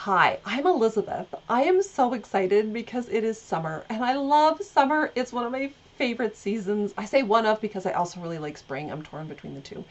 Hi, I'm Elizabeth. I am so excited because it is summer and I love summer. It's one of my favorite seasons. I say one of because I also really like spring. I'm torn between the two.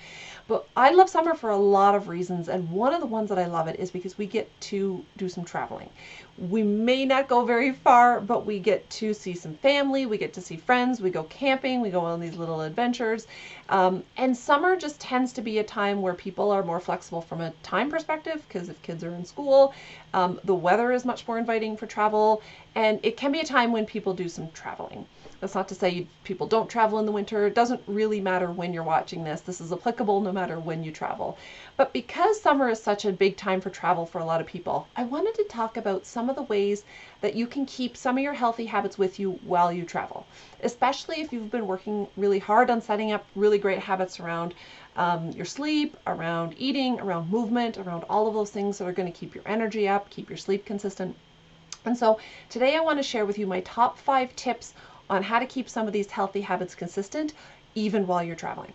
But I love summer for a lot of reasons, and one of the ones that I love it is because we get to do some traveling. We may not go very far, but we get to see some family, we get to see friends, we go camping, we go on these little adventures. And summer just tends to be a time where people are more flexible from a time perspective because if kids are in school, the weather is much more inviting for travel, and it can be a time when people do some traveling. That's not to say people don't travel in the winter. It doesn't really matter when you're watching this. This is applicable no matter when you travel. But because summer is such a big time for travel for a lot of people, I wanted to talk about some of the ways that you can keep some of your healthy habits with you while you travel, especially if you've been working really hard on setting up really great habits around your sleep, around eating, around movement, around all of those things that are going to keep your energy up, keep your sleep consistent. And so today I want to share with you my top 5 tips on how to keep some of these healthy habits consistent even while you're traveling.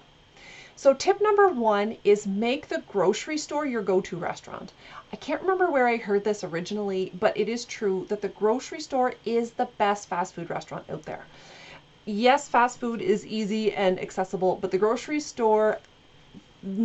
So tip number 1 is make the grocery store your go-to restaurant. I can't remember where I heard this originally, but it is true that the grocery store is the best fast food restaurant out there. Yes, fast food is easy and accessible, but the grocery store,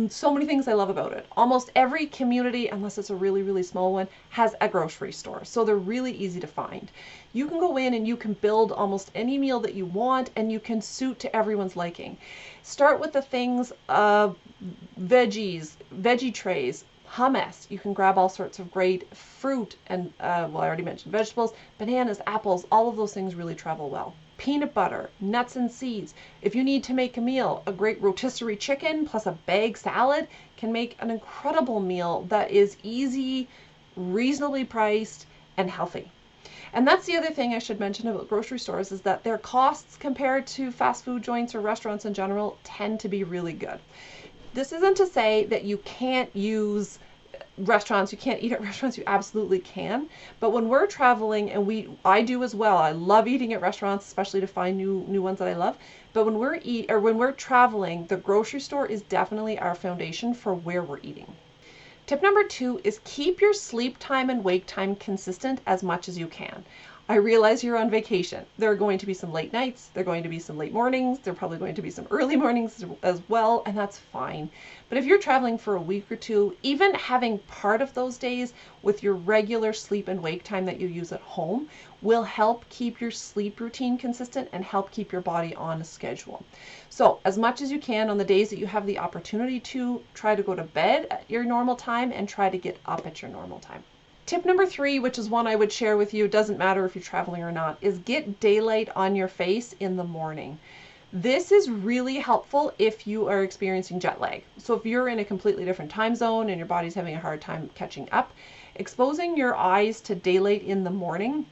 so many things I love about it. Almost every community, unless it's a really, really small one, has a grocery store. So they're really easy to find. You can go in and you can build almost any meal that you want, and you can suit to everyone's liking. Start with the things, veggies, veggie trays, hummus. You can grab all sorts of great fruit and, well, I already mentioned vegetables, bananas, apples, all of those things really travel well. Peanut butter, nuts and seeds. If you need to make a meal, a great rotisserie chicken plus a bag salad can make an incredible meal that is easy, reasonably priced, and healthy. And that's the other thing I should mention about grocery stores is that their costs compared to fast food joints or restaurants in general tend to be really good. This isn't to say that you can't use restaurants, you can't eat at restaurants, you absolutely can. But when we're traveling, and I do as well, I love eating at restaurants, especially to find new ones that I love. But when we're traveling, the grocery store is definitely our foundation for where we're eating. Tip number 2 is keep your sleep time and wake time consistent as much as you can. I realize you're on vacation. There are going to be some late nights, there are going to be some late mornings, there are probably going to be some early mornings as well, and that's fine. But if you're traveling for a week or two, even having part of those days with your regular sleep and wake time that you use at home will help keep your sleep routine consistent and help keep your body on a schedule. So as much as you can on the days that you have the opportunity to, try to go to bed at your normal time and try to get up at your normal time. Tip number 3, which is one I would share with you, doesn't matter if you're traveling or not, is get daylight on your face in the morning. This is really helpful if you are experiencing jet lag. So if you're in a completely different time zone and your body's having a hard time catching up, exposing your eyes to daylight in the morning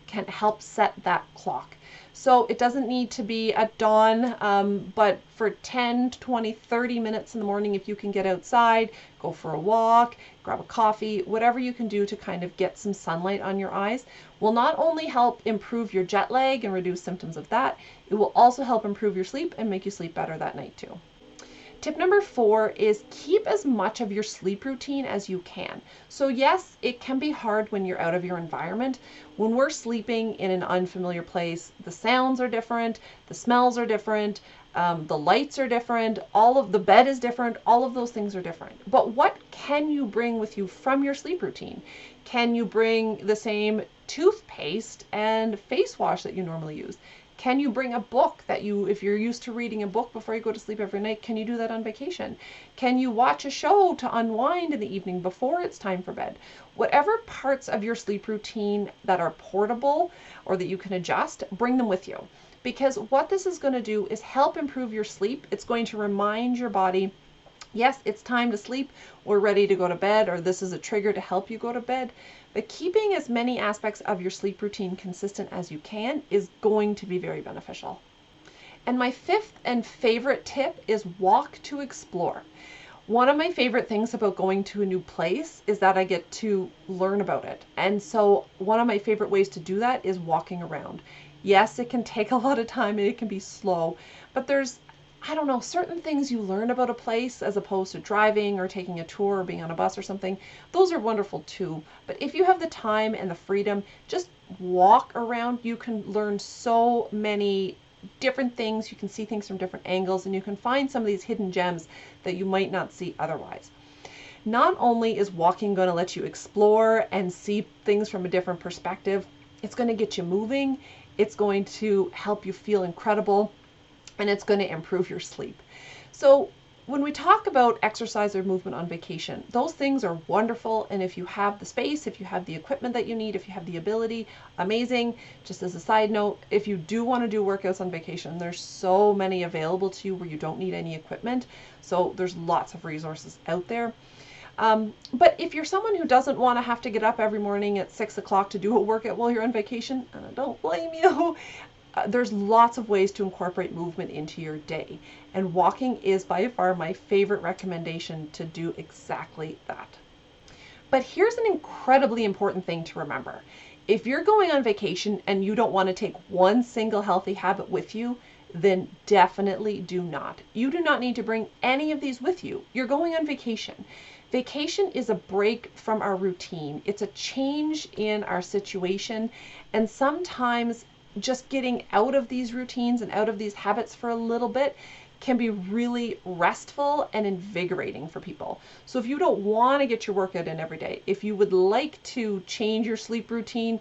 can help set that clock. So it doesn't need to be at dawn, but for 10, 20, 30 minutes in the morning, if you can get outside, go for a walk, grab a coffee, whatever you can do to kind of get some sunlight on your eyes will not only help improve your jet lag and reduce symptoms of that, it will also help improve your sleep and make you sleep better that night too. Tip number 4 is keep as much of your sleep routine as you can. So yes, it can be hard when you're out of your environment. When we're sleeping in an unfamiliar place, the sounds are different, the smells are different, the lights are different, all of the bed is different, all of those things are different. But what can you bring with you from your sleep routine? Can you bring the same toothpaste and face wash that you normally use? Can you bring a book that if you're used to reading a book before you go to sleep every night, can you do that on vacation? Can you watch a show to unwind in the evening before it's time for bed? Whatever parts of your sleep routine that are portable or that you can adjust, bring them with you. Because what this is going to do is help improve your sleep. It's going to remind your body, yes, it's time to sleep, we're ready to go to bed, or this is a trigger to help you go to bed. But keeping as many aspects of your sleep routine consistent as you can is going to be very beneficial. And my 5th and favorite tip is walk to explore. One of my favorite things about going to a new place is that I get to learn about it. And so one of my favorite ways to do that is walking around. Yes, it can take a lot of time and it can be slow, but there's I don't know, certain things you learn about a place as opposed to driving or taking a tour or being on a bus or something, those are wonderful too. But if you have the time and the freedom, just walk around. You can learn so many different things. You can see things from different angles, and you can find some of these hidden gems that you might not see otherwise. Not only is walking going to let you explore and see things from a different perspective, it's going to get you moving, it's going to help you feel incredible, and it's going to improve your sleep. So when we talk about exercise or movement on vacation, those things are wonderful. And if you have the space, if you have the equipment that you need, if you have the ability, amazing. Just as a side note, if you do want to do workouts on vacation, there's so many available to you where you don't need any equipment. So there's lots of resources out there. But if you're someone who doesn't want to have to get up every morning at 6 o'clock to do a workout while you're on vacation, and I don't blame you, there's lots of ways to incorporate movement into your day. And walking is by far my favorite recommendation to do exactly that. But here's an incredibly important thing to remember. If you're going on vacation and you don't want to take one single healthy habit with you, then definitely do not. You do not need to bring any of these with you. You're going on vacation. Vacation is a break from our routine. It's a change in our situation, and sometimes just getting out of these routines and out of these habits for a little bit can be really restful and invigorating for people. So if you don't want to get your workout in every day, if you would like to change your sleep routine,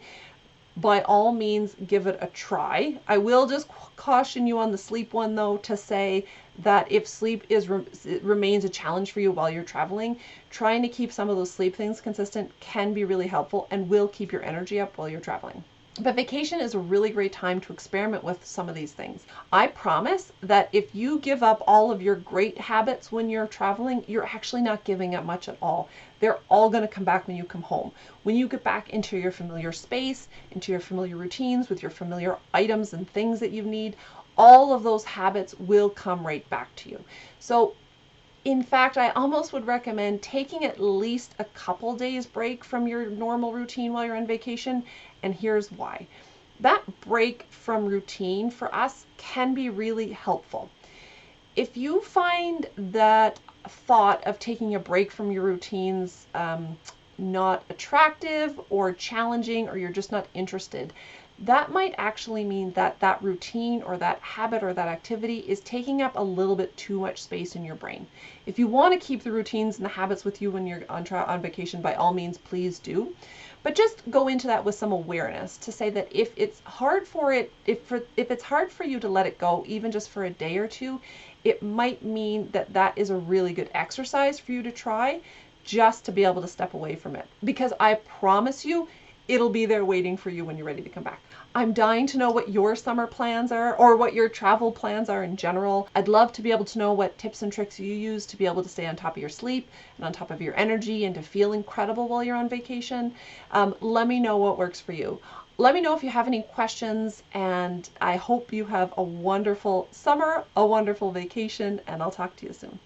by all means, give it a try. I will just caution you on the sleep one, though, to say that if sleep remains a challenge for you while you're traveling, trying to keep some of those sleep things consistent can be really helpful and will keep your energy up while you're traveling. But vacation is a really great time to experiment with some of these things. I promise that if you give up all of your great habits when you're traveling, you're actually not giving up much at all. They're all going to come back when you come home. When you get back into your familiar space, into your familiar routines, with your familiar items and things that you need, all of those habits will come right back to you. So in fact, I almost would recommend taking at least a couple days break from your normal routine while you're on vacation, and here's why. That break from routine for us can be really helpful. If you find that thought of taking a break from your routines not attractive or challenging, or you're just not interested, that might actually mean that that routine or that habit or that activity is taking up a little bit too much space in your brain. If you want to keep the routines and the habits with you when you're on vacation, by all means, please do. But just go into that with some awareness to say that if it's hard for you to let it go, even just for a day or two, it might mean that that is a really good exercise for you to try, just to be able to step away from it. Because I promise you, it'll be there waiting for you when you're ready to come back. I'm dying to know what your summer plans are, or what your travel plans are in general. I'd love to be able to know what tips and tricks you use to be able to stay on top of your sleep and on top of your energy and to feel incredible while you're on vacation. Let me know what works for you. Let me know if you have any questions, and I hope you have a wonderful summer, a wonderful vacation, and I'll talk to you soon.